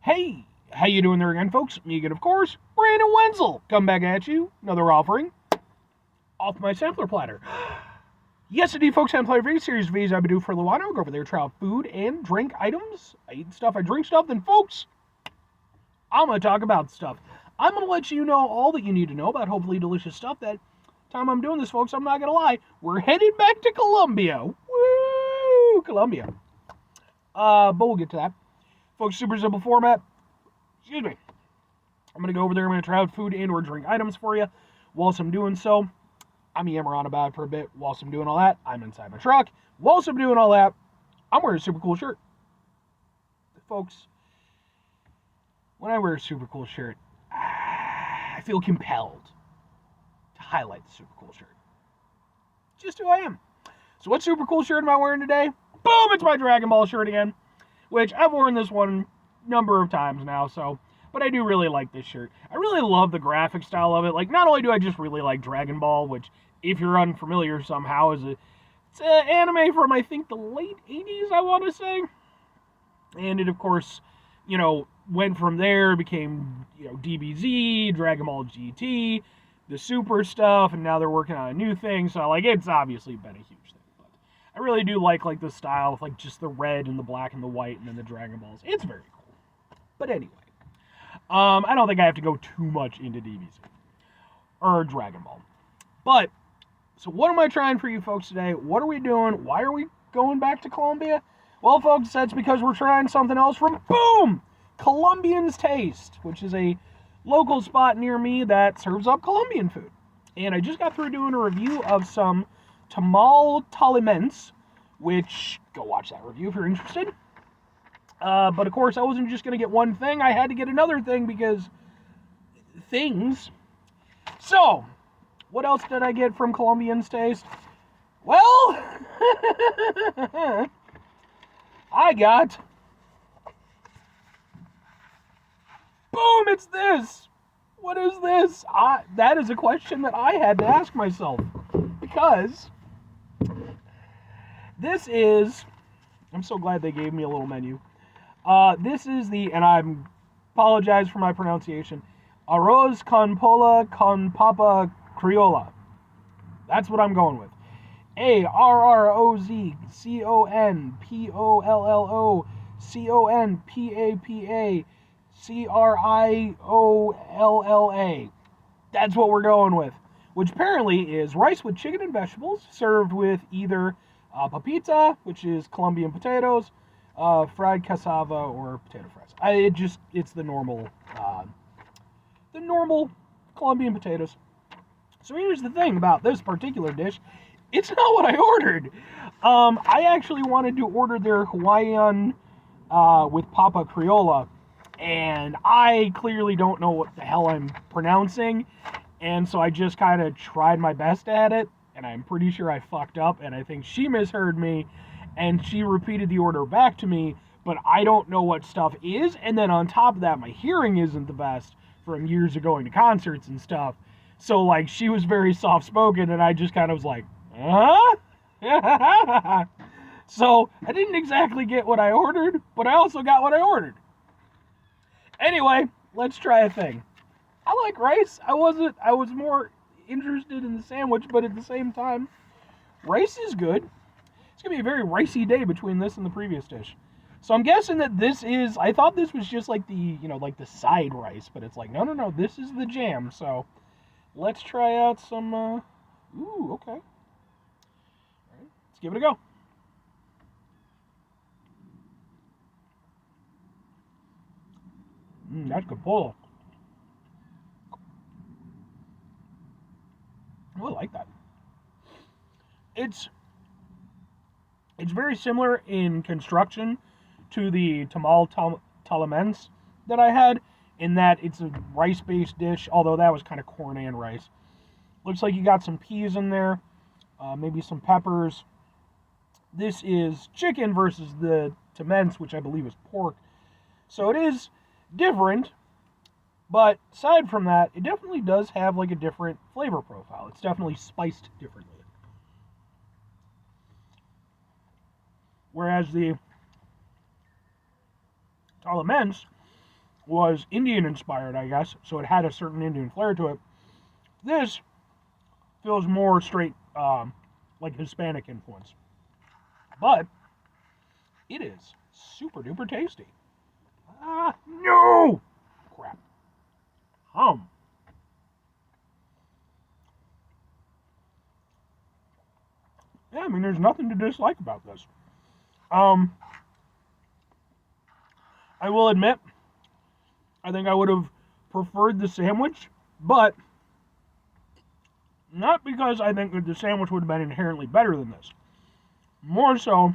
Hey, how you doing there again, folks? Me again, of course, Brandon Wenzel. Come back at you, another offering off my sampler platter. Yes, indeed, folks, I'm playing a very series of videos I've been doing for a little while now. Go over there, try out food and drink items. I eat stuff, I drink stuff. Then, folks, I'm going to talk about stuff. I'm going to let you know all that you need to know about hopefully delicious stuff. That time I'm doing this, folks, I'm not going to lie, we're headed back to Colombia. Woo! Colombia. But we'll get to that. Folks, super simple format. Excuse me. I'm going to go over there. I'm going to try out food and or drink items for you. Whilst I'm doing so, I'm yammering on about it for a bit. Whilst I'm doing all that, I'm inside my truck. Whilst I'm doing all that, I'm wearing a super cool shirt. Folks, when I wear a super cool shirt, I feel compelled to highlight the super cool shirt. Just who I am. So what super cool shirt am I wearing today? Boom, it's my Dragon Ball shirt again. Which I've worn this one a number of times now, but I do really like this shirt. I really love the graphic style of it. Like, not only do I just really like Dragon Ball, which, if you're unfamiliar somehow, it's an anime from, I think, the late 80s, I want to say. And it, of course, went from there, became, DBZ, Dragon Ball GT, the Super stuff, and now they're working on a new thing, so, it's obviously been a huge thing. I really do like the style of, just the red and the black and the white and then the Dragon Balls. It's very cool. But anyway, I don't think I have to go too much into DBZ or Dragon Ball. But, so what am I trying for you folks today? What are we doing? Why are we going back to Colombia? Well, folks, that's because we're trying something else from, boom, Columbian's Taste, which is a local spot near me that serves up Colombian food. And I just got through doing a review of some taliments, which, go watch that review if you're interested. But of course, I wasn't just going to get one thing, I had to get another thing because things. So, what else did I get from Columbian's Taste? Well, I got, boom, it's this. What is this? That is a question that I had to ask myself, because this is, I'm so glad they gave me a little menu. This is and I apologize for my pronunciation, Arroz con Pollo con papa Criolla. That's what I'm going with. ARROZCONPOLLOCONPAPACRIOLLA. That's what we're going with. Which apparently is rice with chicken and vegetables, served with either papita, which is Colombian potatoes, fried cassava, or potato fries. It's the normal Colombian potatoes. So here's the thing about this particular dish. It's not what I ordered. I actually wanted to order their Hawaiian with Papa Criolla, and I clearly don't know what the hell I'm pronouncing, and so I just kind of tried my best at it, and I'm pretty sure I fucked up, and I think she misheard me, and she repeated the order back to me, but I don't know what stuff is, and then on top of that, my hearing isn't the best from years of going to concerts and stuff, so, she was very soft-spoken, and I just kind of was like, huh? So, I didn't exactly get what I ordered, but I also got what I ordered. Anyway, let's try a thing. I like rice. I was more interested in the sandwich, but at the same time, rice is good. It's going to be a very ricey day between this and the previous dish. So I'm guessing that I thought this was just the side rice, but it's no, this is the jam. So let's try out some, ooh, okay. All right, let's give it a go. That's good pollo. I really like that. It's very similar in construction to the taliments that I had, in that it's a rice-based dish, although that was kind of corn and rice. Looks like you got some peas in there, maybe some peppers. This is chicken versus the taments, which I believe is pork. So it is different, but aside from that, it definitely does have a different flavor profile. It's definitely spiced differently. Whereas the taliments was Indian inspired, I guess, so it had a certain Indian flair to it. This feels more straight, like Hispanic influence. But it is super duper tasty. No! Crap. Yeah, I mean, there's nothing to dislike about this. I will admit, I think I would have preferred the sandwich, but not because I think that the sandwich would have been inherently better than this. More so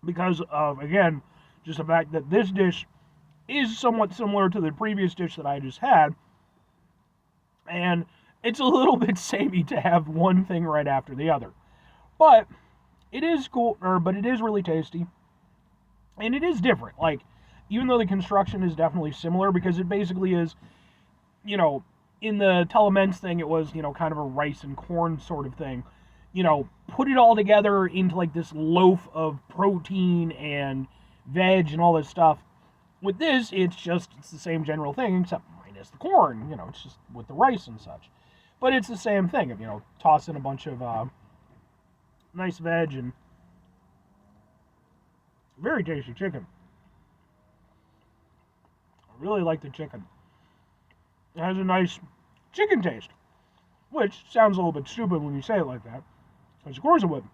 because of, again, just the fact that this dish is somewhat similar to the previous dish that I just had, and it's a little bit samey to have one thing right after the other. But it is cool, but it is really tasty, and it is different. Like, even though the construction is definitely similar, because it basically is, in the Telemens thing, it was, kind of a rice and corn sort of thing. Put it all together into like this loaf of protein and veg and all this stuff. With this, it's the same general thing, except minus the corn. It's just with the rice and such. But it's the same thing of, toss in a bunch of nice veg and very tasty chicken. I really like the chicken. It has a nice chicken taste, which sounds a little bit stupid when you say it like that, because of course it would.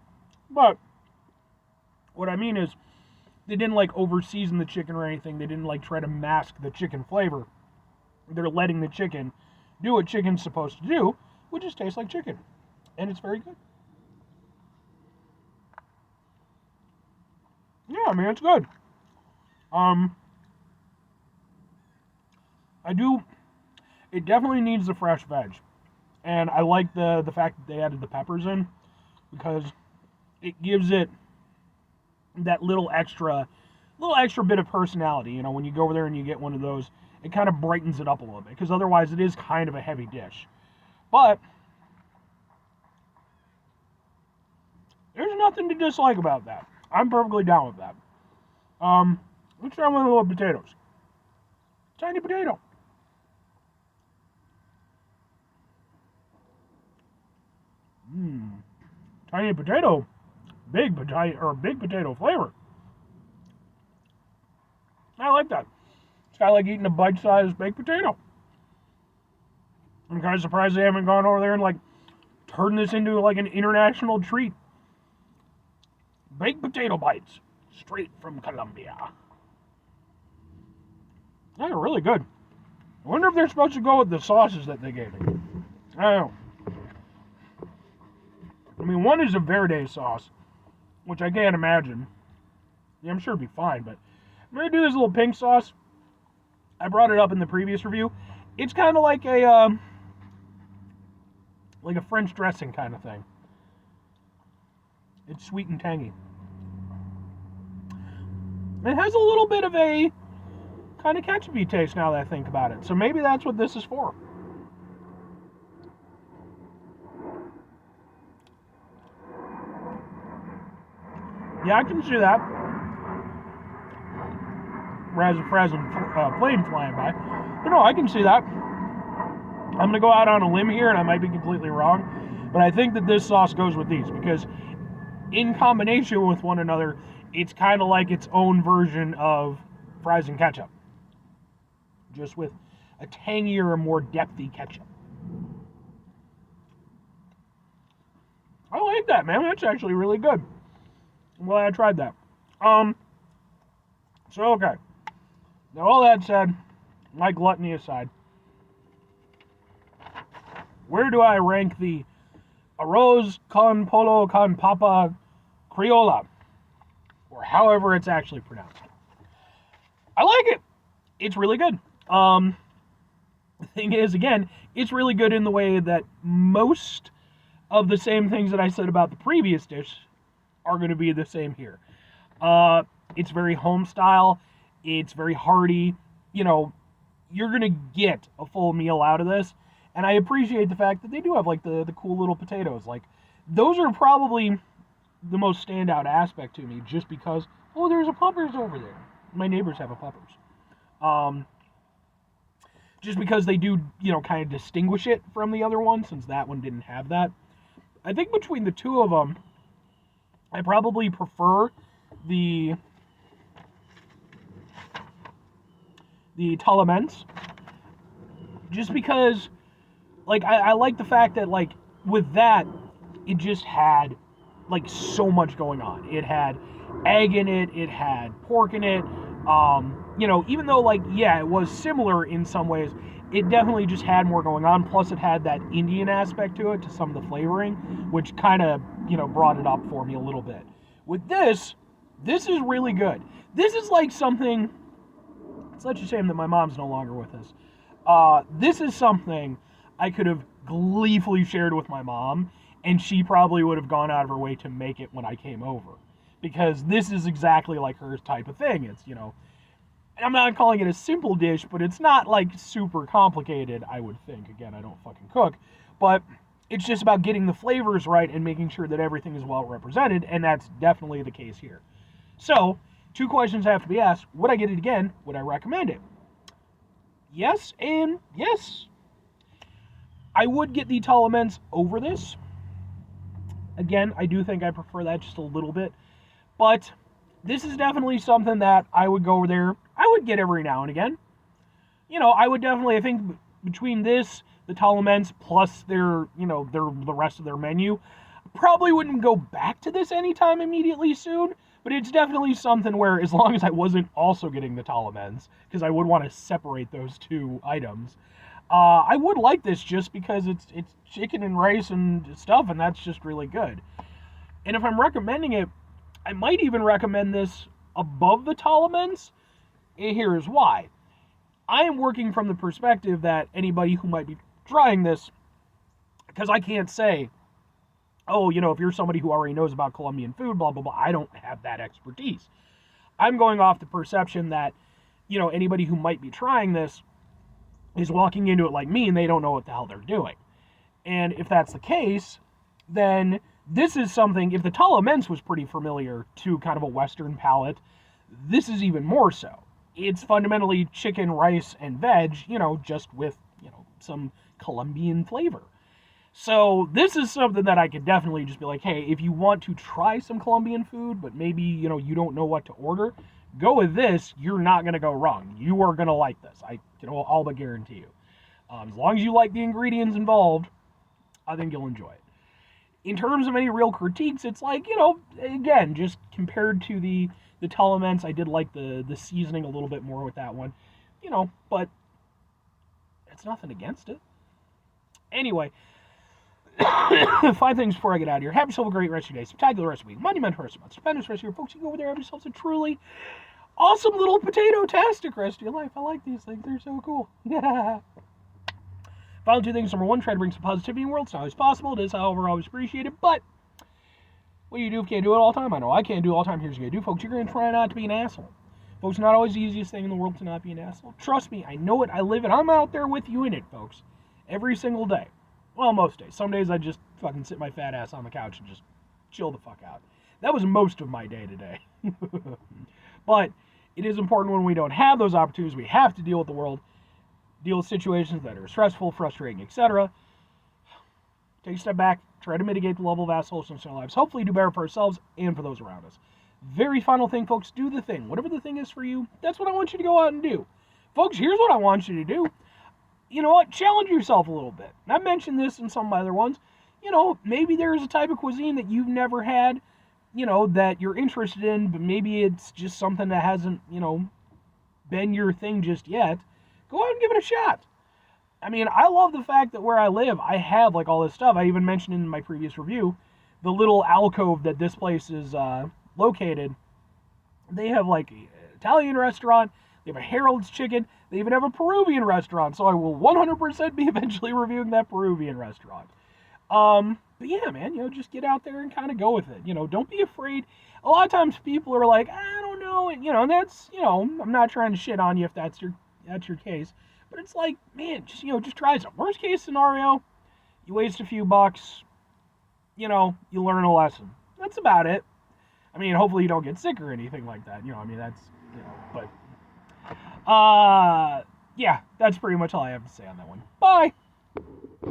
But what I mean is, they didn't like over season the chicken or anything. They didn't like try to mask the chicken flavor. They're letting the chicken do what chicken's supposed to do, which is taste like chicken, and it's very good. Yeah, I mean, it's good. It definitely needs the fresh veg. And I like the fact that they added the peppers in, because it gives it that little extra bit of personality. When you go over there and you get one of those, it kind of brightens it up a little bit, because otherwise it is kind of a heavy dish. But there's nothing to dislike about that. I'm perfectly down with that. Let's try one of the little potatoes. Tiny potato. Tiny potato. Big potato flavor. I like that. It's kind of like eating a bite-sized baked potato. I'm kind of surprised they haven't gone over there and like turned this into like an international treat. Baked potato bites, straight from Colombia. They're really good. I wonder if they're supposed to go with the sauces that they gave me. I don't know. I mean, one is a verde sauce, which I can't imagine. Yeah, I'm sure it'd be fine, but I'm going to do this little pink sauce. I brought it up in the previous review. It's kind of like a French dressing kind of thing. It's sweet and tangy. It has a little bit of a kind of ketchup-y taste now that I think about it. So maybe that's what this is for. Yeah, I can see that. Plane flying by. But no, I can see that. I'm going to go out on a limb here, and I might be completely wrong, but I think that this sauce goes with these, because in combination with one another, it's kind of like its own version of fries and ketchup, just with a tangier, more depthy ketchup. I like that, man. That's actually really good. I'm glad I tried that. So, okay. Now, all that said, my gluttony aside, where do I rank the Arroz con Pollo con Papa Criolla, or however it's actually pronounced? I like it. It's really good. The thing is, again, it's really good in the way that most of the same things that I said about the previous dish are going to be the same here. It's very home style. It's very hearty. You're going to get a full meal out of this. And I appreciate the fact that they do have like the cool little potatoes. Like, those are probably the most standout aspect to me, just because, oh, there's a Puppers over there. My neighbors have a Puppers. Um, just because they do, kind of distinguish it from the other one, since that one didn't have that. I think between the two of them, I probably prefer the Talaments, just because, like, I like the fact that, like, with that, it just had, like, so much going on. It had egg in it, it had pork in it, even though, like, yeah, it was similar in some ways, it definitely just had more going on, plus it had that Indian aspect to it, to some of the flavoring, which kind of, brought it up for me a little bit. With this is really good. This is like something, it's such a shame that my mom's no longer with us. This is something I could have gleefully shared with my mom, and she probably would have gone out of her way to make it when I came over. Because this is exactly like her type of thing. It's, I'm not calling it a simple dish, but it's not, like, super complicated, I would think. Again, I don't fucking cook. But it's just about getting the flavors right and making sure that everything is well represented, and that's definitely the case here. So, 2 questions have to be asked. Would I get it again? Would I recommend it? Yes and yes. I would get the Talaments over this. Again, I do think I prefer that just a little bit. But this is definitely something that I would go over there. I would get every now and again. I would definitely, I think, between this, the Talaments, plus their the rest of their menu, probably wouldn't go back to this anytime immediately soon. But it's definitely something where, as long as I wasn't also getting the Talaments, because I would want to separate those 2 items, I would like this just because it's chicken and rice and stuff, and that's just really good. And if I'm recommending it, I might even recommend this above the Talaments. And here's why. I am working from the perspective that anybody who might be trying this, because I can't say, oh, if you're somebody who already knows about Colombian food, blah, blah, blah, I don't have that expertise. I'm going off the perception that, anybody who might be trying this is walking into it like me and they don't know what the hell they're doing. And if that's the case, then this is something, if the Talaments was pretty familiar to kind of a Western palate, this is even more so. It's fundamentally chicken, rice, and veg, just with, some Colombian flavor. So this is something that I could definitely just be like, hey, if you want to try some Colombian food, but maybe, you don't know what to order, go with this. You're not going to go wrong. You are going to like this. I can all but guarantee you. As long as you like the ingredients involved, I think you'll enjoy it. In terms of any real critiques, it's like, again, just compared to the Talaments, I did like the seasoning a little bit more with that one, but it's nothing against it. Anyway, 5 things before I get out of here. Have yourself a great rest of your day, spectacular rest of the week, monumental rest of the month, stupendous rest of your folks. You go over there, have yourselves a truly awesome little potato-tastic rest of your life. I like these things. They're so cool. Final 2 things. Number 1, try to bring some positivity in the world. It's not always possible. It is, however, always appreciated. But what do you do if you can't do it all the time? I know I can't do it all the time. Here's what you gotta do, folks. You're going to try not to be an asshole. Folks, not always the easiest thing in the world to not be an asshole. Trust me, I know it. I live it. I'm out there with you in it, folks. Every single day. Well, most days. Some days I just fucking sit my fat ass on the couch and just chill the fuck out. That was most of my day today. But it is important when we don't have those opportunities. We have to deal with the world, deal with situations that are stressful, frustrating, etc. Take a step back, try to mitigate the level of assholishness in our lives. Hopefully do better for ourselves and for those around us. Very final thing, folks, do the thing. Whatever the thing is for you, that's what I want you to go out and do. Folks, here's what I want you to do. You know what? Challenge yourself a little bit. And I've mentioned this in some of my other ones. Maybe there's a type of cuisine that you've never had, that you're interested in, but maybe it's just something that hasn't, been your thing just yet. Go out and give it a shot. I mean, I love the fact that where I live, I have, like, all this stuff. I even mentioned in my previous review, the little alcove that this place is located. They have, like, an Italian restaurant. They have a Harold's Chicken. They even have a Peruvian restaurant. So I will 100% be eventually reviewing that Peruvian restaurant. But yeah, man, just get out there and kind of go with it. Don't be afraid. A lot of times people are like, I don't know. And that's, I'm not trying to shit on you if that's your case. But it's like, man, just try some. Worst case scenario, you waste a few bucks. You learn a lesson. That's about it. I mean, hopefully you don't get sick or anything like that. That's, but Yeah, that's pretty much all I have to say on that one. Bye!